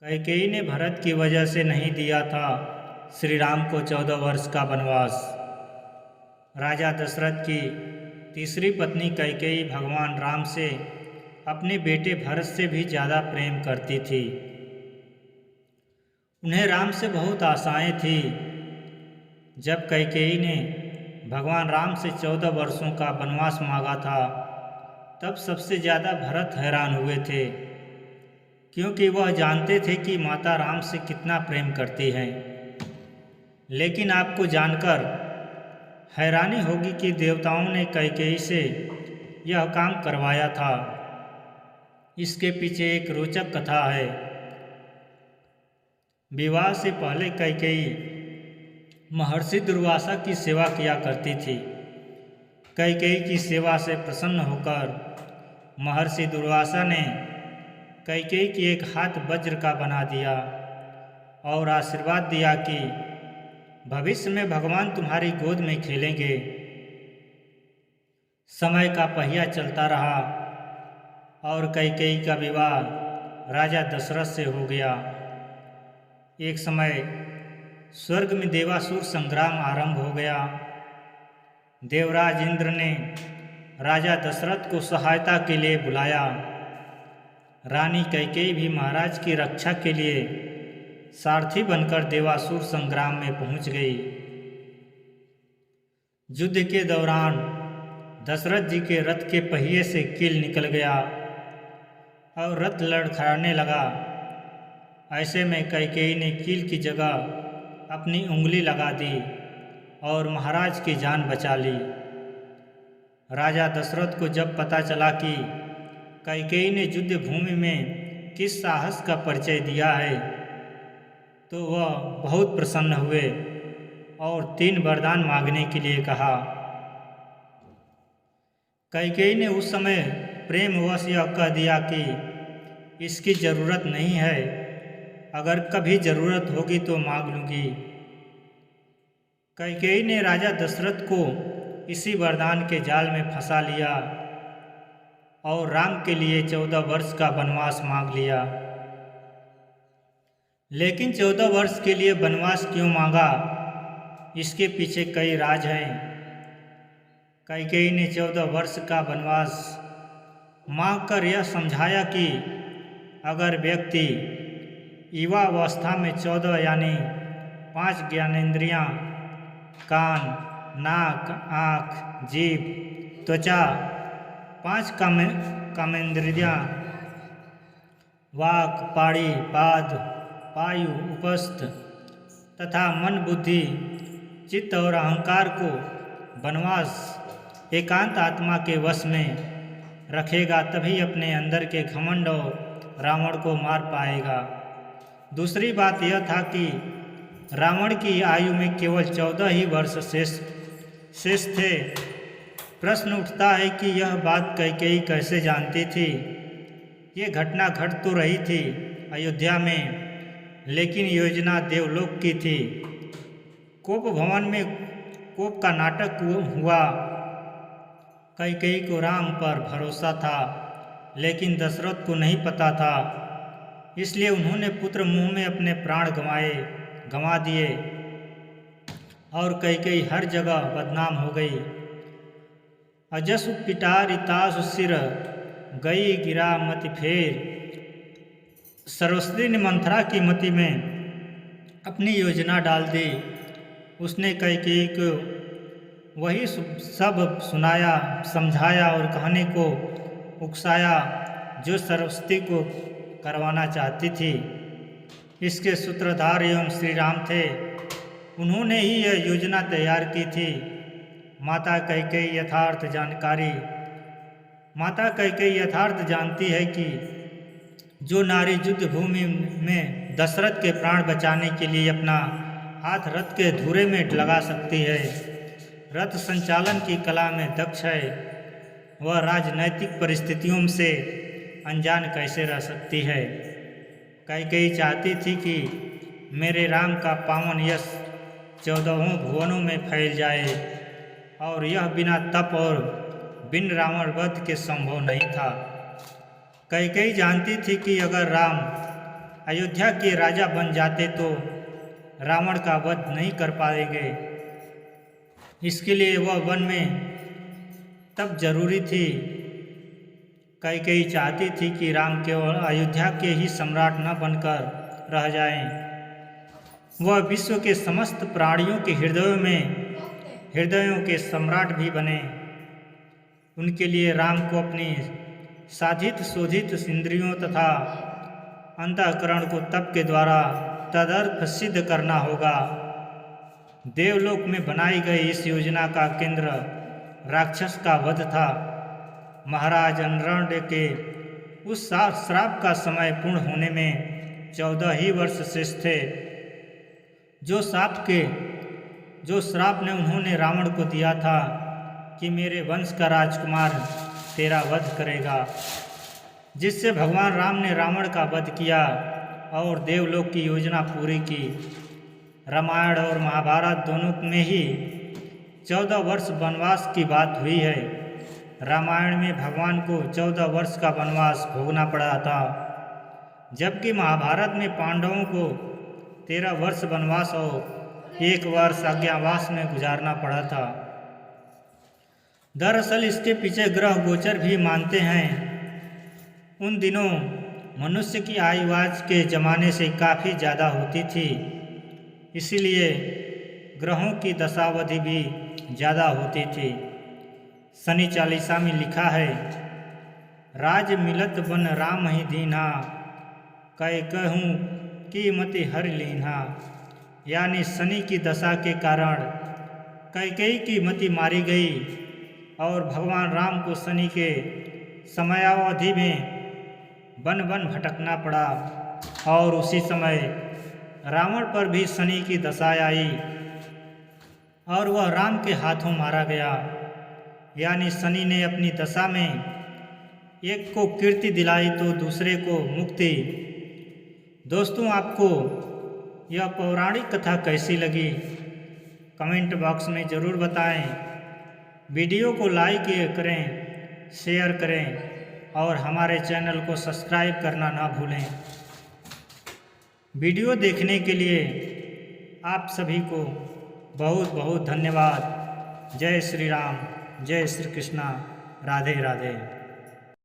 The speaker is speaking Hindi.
कैकेयी ने भरत की वजह से नहीं दिया था श्री राम को 14 वर्ष का वनवास। राजा दशरथ की तीसरी पत्नी कैकेयी भगवान राम से अपने बेटे भरत से भी ज़्यादा प्रेम करती थी। उन्हें राम से बहुत आशाएं थी। जब कैकेयी ने भगवान राम से 14 वर्षों का वनवास मांगा था, तब सबसे ज़्यादा भरत हैरान हुए थे, क्योंकि वह जानते थे कि माता राम से कितना प्रेम करती हैं। लेकिन आपको जानकर हैरानी होगी कि देवताओं ने कैकेयी से यह काम करवाया था। इसके पीछे एक रोचक कथा है। विवाह से पहले कैकेयी महर्षि दुर्वासा की सेवा किया करती थी। कैकेयी की सेवा से प्रसन्न होकर महर्षि दुर्वासा ने कैकेयी की एक हाथ वज्र का बना दिया और आशीर्वाद दिया कि भविष्य में भगवान तुम्हारी गोद में खेलेंगे। समय का पहिया चलता रहा और कैकेयी का विवाह राजा दशरथ से हो गया। एक समय स्वर्ग में देवासुर संग्राम आरंभ हो गया। देवराज इंद्र ने राजा दशरथ को सहायता के लिए बुलाया। रानी कैकेयी भी महाराज की रक्षा के लिए सारथी बनकर देवासुर संग्राम में पहुंच गई। युद्ध के दौरान दशरथ जी के रथ के पहिए से कील निकल गया और रथ लड़खड़ाने लगा। ऐसे में कैकेयी ने कील की जगह अपनी उंगली लगा दी और महाराज की जान बचा ली। राजा दशरथ को जब पता चला कि कैकेयी ने युद्ध भूमि में किस साहस का परिचय दिया है, तो वह बहुत प्रसन्न हुए और 3 वरदान मांगने के लिए कहा। कैकेयी ने उस समय प्रेमवश यह कह दिया कि इसकी ज़रूरत नहीं है, अगर कभी ज़रूरत होगी तो मांग लूँगी। कैकेयी ने राजा दशरथ को इसी वरदान के जाल में फंसा लिया और राम के लिए 14 वर्ष का वनवास मांग लिया। लेकिन 14 वर्ष के लिए वनवास क्यों मांगा, इसके पीछे कई राज हैं। कैकेयी ने 14 वर्ष का वनवास मांगकर यह समझाया कि अगर व्यक्ति युवावस्था में 14 यानी 5 ज्ञानेंद्रियां कान, नाक, आँख, जीभ, त्वचा, 5 कामेंद्रियां वाक, पाड़ी, पाद, पायु, उपस्थ तथा मन, बुद्धि, चित्त और अहंकार को वनवास एकांत आत्मा के वश में रखेगा, तभी अपने अंदर के घमंड और रावण को मार पाएगा। दूसरी बात यह था कि रावण की आयु में केवल 14 ही वर्ष शेष थे। प्रश्न उठता है कि यह बात कैकेयी कैसे जानती थी। ये घटना घट तो रही थी अयोध्या में, लेकिन योजना देवलोक की थी। कोप भवन में कोप का नाटक हुआ। कैकेयी को राम पर भरोसा था, लेकिन दशरथ को नहीं पता था, इसलिए उन्होंने पुत्र मुँह में अपने प्राण गंवा दिए और कैकेयी हर जगह बदनाम हो गई। अजसु पिटा रितासु सिर गई गिरा मति फेर। सरस्वती ने मंथरा की मति में अपनी योजना डाल दी। उसने कैकेयी को वही सब सुनाया, समझाया और कहने को उकसाया जो सरस्वती को करवाना चाहती थी। इसके सूत्रधार एवं श्री राम थे। उन्होंने ही यह योजना तैयार की थी। माता कैकेयी यथार्थ जानती है कि जो नारी युद्ध भूमि में दशरथ के प्राण बचाने के लिए अपना हाथ रथ के धुरे में लगा सकती है, रथ संचालन की कला में दक्ष है, वह राजनैतिक परिस्थितियों से अनजान कैसे रह सकती है। कैकेयी चाहती थी कि मेरे राम का पावन यश 14 भुवनों में फैल जाए, और यह बिना तप और बिन रावण वध के संभव नहीं था। कैकेयी जानती थी कि अगर राम अयोध्या के राजा बन जाते तो रावण का वध नहीं कर पाएंगे। इसके लिए वह वन में तब जरूरी थी। कैकेयी चाहती थी कि राम केवल अयोध्या के ही सम्राट न बनकर रह जाएं, वह विश्व के समस्त प्राणियों के हृदयों के सम्राट भी बने। उनके लिए राम को अपनी साधित शोधित इंद्रियों तथा अंतःकरण को तप के द्वारा तदर्थ सिद्ध करना होगा। देवलोक में बनाई गई इस योजना का केंद्र राक्षस का वध था। महाराज अनरण के उस श्राप का समय पूर्ण होने में 14 ही वर्ष शेष थे। जो श्राप ने उन्होंने रावण को दिया था कि मेरे वंश का राजकुमार तेरा वध करेगा, जिससे भगवान राम ने रावण का वध किया और देवलोक की योजना पूरी की। रामायण और महाभारत दोनों में ही 14 वर्ष वनवास की बात हुई है। रामायण में भगवान को 14 वर्ष का वनवास भोगना पड़ा था, जबकि महाभारत में पांडवों को 13 वर्ष वनवास और 1 वर्ष अज्ञातवास में गुजारना पड़ा था। दरअसल इसके पीछे ग्रह गोचर भी मानते हैं। उन दिनों मनुष्य की आयु आज के ज़माने से काफ़ी ज़्यादा होती थी, इसीलिए ग्रहों की दशावधि भी ज़्यादा होती थी। शनि चालीसा में लिखा है, राज मिलत बन राम ही दीन्हा, कह कहूँ कीमति हर लीन्हा। यानी शनि की दशा के कारण कैकेयी की मति मारी गई और भगवान राम को शनि के समयावधि में वन वन भटकना पड़ा, और उसी समय रावण पर भी शनि की दशा आई और वह राम के हाथों मारा गया। यानी शनि ने अपनी दशा में एक को कीर्ति दिलाई तो दूसरे को मुक्ति। दोस्तों, आपको यह पौराणिक कथा कैसी लगी कमेंट बॉक्स में ज़रूर बताएं। वीडियो को लाइक करें, शेयर करें और हमारे चैनल को सब्सक्राइब करना ना भूलें। वीडियो देखने के लिए आप सभी को बहुत बहुत धन्यवाद। जय श्री राम, जय श्री कृष्णा, राधे राधे।